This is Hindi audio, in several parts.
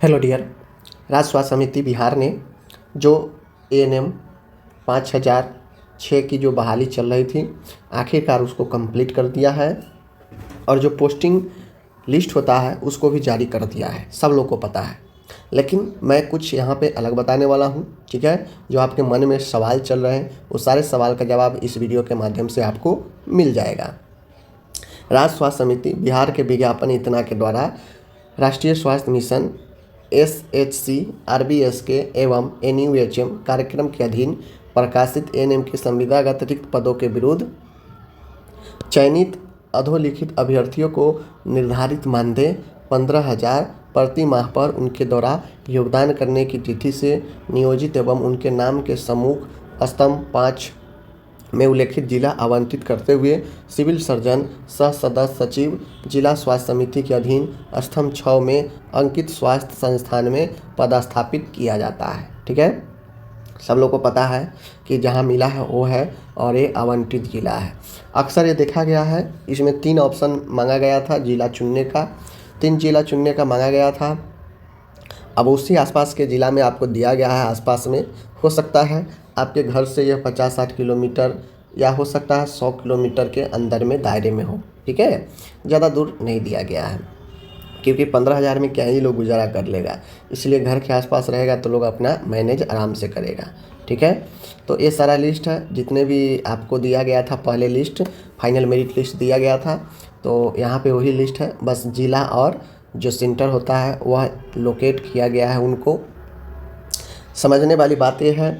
Hello dear. राज्य स्वास्थ्य समिति बिहार ने जो एएनएम 5006 की जो बहाली चल रही थी, आखिरकार उसको कंप्लीट कर दिया है और जो पोस्टिंग लिस्ट होता है उसको भी जारी कर दिया है। सब लोग को पता है, लेकिन मैं कुछ यहाँ पे अलग बताने वाला हूँ। ठीक है, जो आपके मन में सवाल चल रहे हैं वो सारे सवाल का जवाब इस वीडियो के माध्यम से आपको मिल जाएगा। राज्य स्वास्थ्य समिति बिहार के विज्ञापन इतना के द्वारा राष्ट्रीय स्वास्थ्य मिशन SHC RBSK एवं NUHM कार्यक्रम के अधीन प्रकाशित एएनएम की संविदागत रिक्त पदों के विरुद्ध चयनित अधोलिखित अभ्यर्थियों को निर्धारित मानदेय 15,000 प्रति माह पर उनके द्वारा योगदान करने की तिथि से नियोजित एवं उनके नाम के सम्मुख स्तंभ 5 में उल्लेखित जिला आवंटित करते हुए सिविल सर्जन सह सदस्य सचिव जिला स्वास्थ्य समिति के अधीन स्तंभ 6 में अंकित स्वास्थ्य संस्थान में पदस्थापित किया जाता है। ठीक है, सब लोग को पता है कि जहां मिला है वो है और ये आवंटित जिला है। अक्सर ये देखा गया है, इसमें 3 ऑप्शन मांगा गया था जिला चुनने का, 3 जिला चुनने का मांगा गया था। अब उसी आसपास के ज़िला में आपको दिया गया है। आसपास में हो सकता है आपके घर से यह 50-60 किलोमीटर या हो सकता है 100 किलोमीटर के अंदर में दायरे में हो। ठीक है, ज़्यादा दूर नहीं दिया गया है, क्योंकि 15,000 में क्या ही लोग गुजारा कर लेगा, इसलिए घर के आसपास रहेगा तो लोग अपना मैनेज आराम से करेगा। ठीक है, तो ये सारा लिस्ट है जितने भी आपको दिया गया था। पहले लिस्ट फाइनल मेरिट लिस्ट दिया गया था, तो यहाँ पे वही लिस्ट है, बस ज़िला और जो सेंटर होता है वह लोकेट किया गया है। उनको समझने वाली बात यह है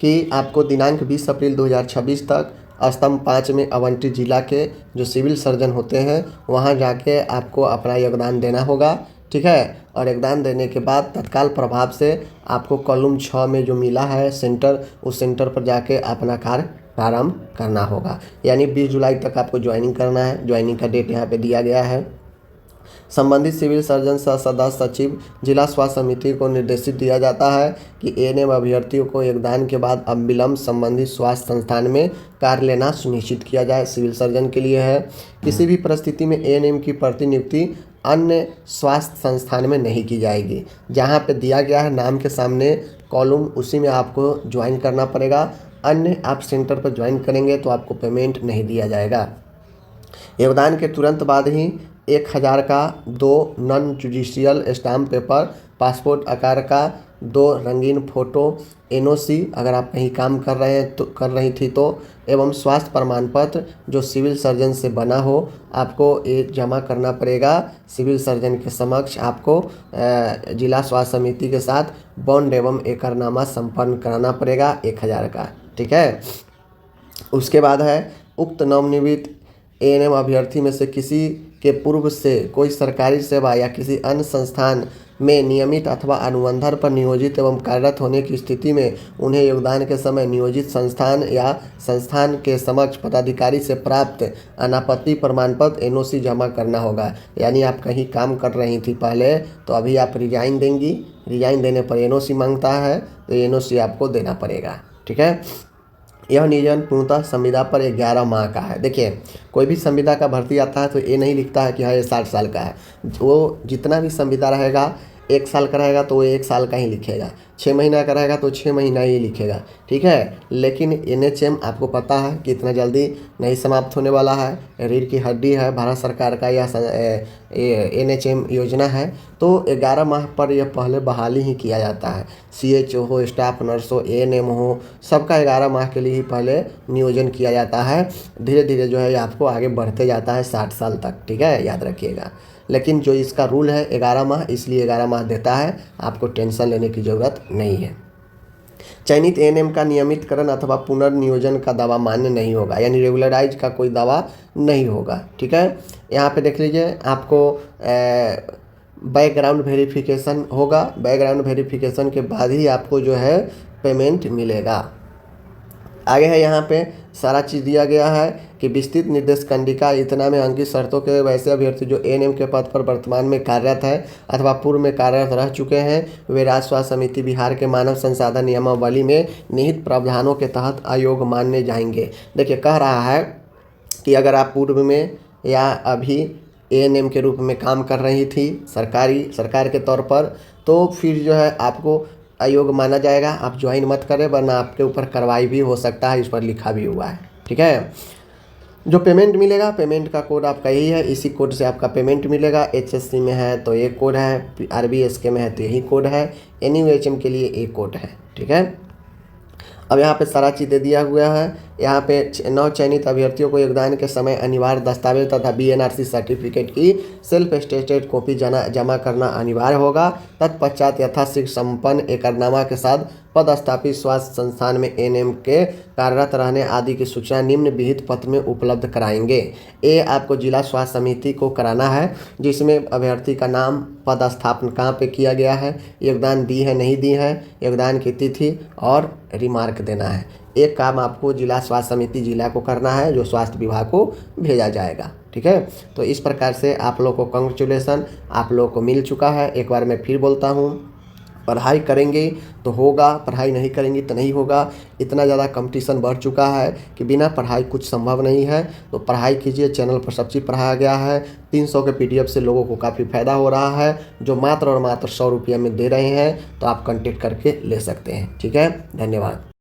कि आपको दिनांक 20 अप्रैल 2026 तक स्तंभ 5 में आवंटित जिला के जो सिविल सर्जन होते हैं वहां जाके आपको अपना योगदान देना होगा। ठीक है, और योगदान देने के बाद तत्काल प्रभाव से आपको कॉलम 6 में जो मिला है सेंटर, उस सेंटर पर जाके अपना कार्य प्रारंभ करना होगा। यानी 20 जुलाई तक आपको ज्वाइनिंग करना है। ज्वाइनिंग का डेट यहाँ पे दिया गया है। संबंधित सिविल सर्जन सह सदस्य सचिव जिला स्वास्थ्य समिति को निर्देशित दिया जाता है कि एएनएम अभ्यर्थियों को योगदान के बाद अविलंब संबंधित स्वास्थ्य संस्थान में कार्य लेना सुनिश्चित किया जाए। सिविल सर्जन के लिए है, किसी भी परिस्थिति में एएनएम की प्रतिनियुक्ति अन्य स्वास्थ्य संस्थान में नहीं की जाएगी। जहाँ पे दिया गया है नाम के सामने कॉलम, उसी में आपको ज्वाइन करना पड़ेगा। अन्य आप सेंटर पर ज्वाइन करेंगे तो आपको पेमेंट नहीं दिया जाएगा। योगदान के तुरंत बाद ही 1,000 का 2 non judicial stamp paper, passport आकार का 2 रंगीन फ़ोटो, NOC अगर आप कहीं काम कर रहे हैं तो कर रही थी तो, एवं स्वास्थ्य प्रमाण पत्र जो सिविल सर्जन से बना हो, आपको ये जमा करना पड़ेगा। सिविल सर्जन के समक्ष आपको जिला स्वास्थ्य समिति के साथ बॉन्ड एवं एकरनामा संपन्न कराना पड़ेगा 1,000 का। ठीक है, उसके बाद है उक्त नवनियुक्त एएनएम अभ्यर्थी में से किसी के पूर्व से कोई सरकारी सेवा या किसी अन्य संस्थान में नियमित अथवा अनुबंधन पर नियोजित एवं कार्यरत होने की स्थिति में उन्हें योगदान के समय नियोजित संस्थान या संस्थान के समक्ष पदाधिकारी से प्राप्त अनापत्ति प्रमाण पत्र NOC जमा करना होगा। यानी आप कहीं काम कर रही थी पहले, तो अभी आप रिजाइन देंगी, रिजाइन देने पर NOC मांगता है तो NOC आपको देना पड़ेगा। ठीक है, यह नियोजन पूर्णतः संविदा पर 11 माह का है। देखिए, कोई भी संविदा का भर्ती आता है तो ये नहीं लिखता है कि हाँ ये 60 साल का है। वो जितना भी संविदा रहेगा, 1 साल का रहेगा तो वो 1 साल का ही लिखेगा, 6 महीना का रहेगा तो 6 महीना ही लिखेगा। ठीक है, लेकिन NHM आपको पता है कि इतना जल्दी नहीं समाप्त होने वाला है। रीढ़ की हड्डी है भारत सरकार का यह NHM योजना है, तो 11 माह पर यह पहले बहाली ही किया जाता है। CHO हो, स्टाफ नर्स हो, ANM हो, सबका 11 माह के लिए ही पहले नियोजन किया जाता है। धीरे धीरे जो है आपको आगे बढ़ते जाता है 60 साल तक। ठीक है, याद रखिएगा। लेकिन जो इसका रूल है 11 माह, इसलिए 11 माह देता है, आपको टेंशन लेने की ज़रूरत नहीं है। चयनित एएनएम का नियमितकरण अथवा पुनर्नियोजन का दावा मान्य नहीं होगा, यानी रेगुलराइज का कोई दावा नहीं होगा। ठीक है, यहाँ पे देख लीजिए, आपको बैकग्राउंड वेरिफिकेशन होगा। बैकग्राउंड वेरिफिकेशन के बाद ही आपको जो है पेमेंट मिलेगा। आगे है यहाँ पे सारा चीज़ दिया गया है कि विस्तृत निर्देश कंडिका इतना में अंकित शर्तों के वैसे अभ्यर्थी जो एएनएम के पद पर वर्तमान में कार्यरत है अथवा पूर्व में कार्यरत रह चुके हैं, वे राज्य स्वास्थ्य समिति बिहार के मानव संसाधन नियमावली में निहित प्रावधानों के तहत अयोग्य माने जाएंगे। देखिए, कह रहा है कि अगर आप पूर्व में या अभी एएनएम के रूप में काम कर रही थी सरकार के तौर पर, तो फिर जो है आपको अयोग्य माना जाएगा, आप ज्वाइन मत करें वरना आपके ऊपर कार्रवाई भी हो सकता है, इस पर लिखा भी हुआ है। ठीक है। जो पेमेंट मिलेगा, पेमेंट का कोड आपका यही है, इसी कोड से आपका पेमेंट मिलेगा। एचएससी में है तो एक कोड है, आरबीएसके में है तो यही कोड है, एनयूएचएम के लिए एक कोड है। ठीक है। अब यहाँ पे सारा चीज़ दे दिया हुआ है। यहाँ पे 9 चयनित अभ्यर्थियों को योगदान के समय अनिवार्य दस्तावेज तथा बीएनआरसी सर्टिफिकेट की सेल्फ अटेस्टेड कॉपी जमा करना अनिवार्य होगा। तत्पश्चात यथाशीघ्र संपन्न एकरनामा के साथ पदस्थापित स्वास्थ्य संस्थान में एएनएम के कार्यरत रहने आदि की सूचना निम्न विहित पत्र में उपलब्ध कराएंगे। ये आपको जिला स्वास्थ्य समिति को कराना है, जिसमें अभ्यर्थी का नाम, पदस्थापन कहाँ पे किया गया है, योगदान दी है नहीं दी है, योगदान की तिथि और रिमार्क देना है। एक काम आपको जिला स्वास्थ्य समिति जिला को करना है, जो स्वास्थ्य विभाग को भेजा जाएगा। ठीक है। तो इस प्रकार से आप लोग को कांग्रेचुलेसन, आप लोग को मिल चुका है। एक बार मैं फिर बोलता हूँ, पढ़ाई करेंगे तो होगा, पढ़ाई नहीं करेंगे तो नहीं होगा। इतना ज़्यादा कंपटीशन बढ़ चुका है कि बिना पढ़ाई कुछ संभव नहीं है। तो पढ़ाई कीजिए, चैनल पर सब चीज़ पढ़ाया गया है। 300 के पीडीएफ से लोगों को काफ़ी फ़ायदा हो रहा है, जो मात्र और मात्र 100 रुपये में दे रहे हैं। तो आप कांटेक्ट करके ले सकते हैं। ठीक है, धन्यवाद।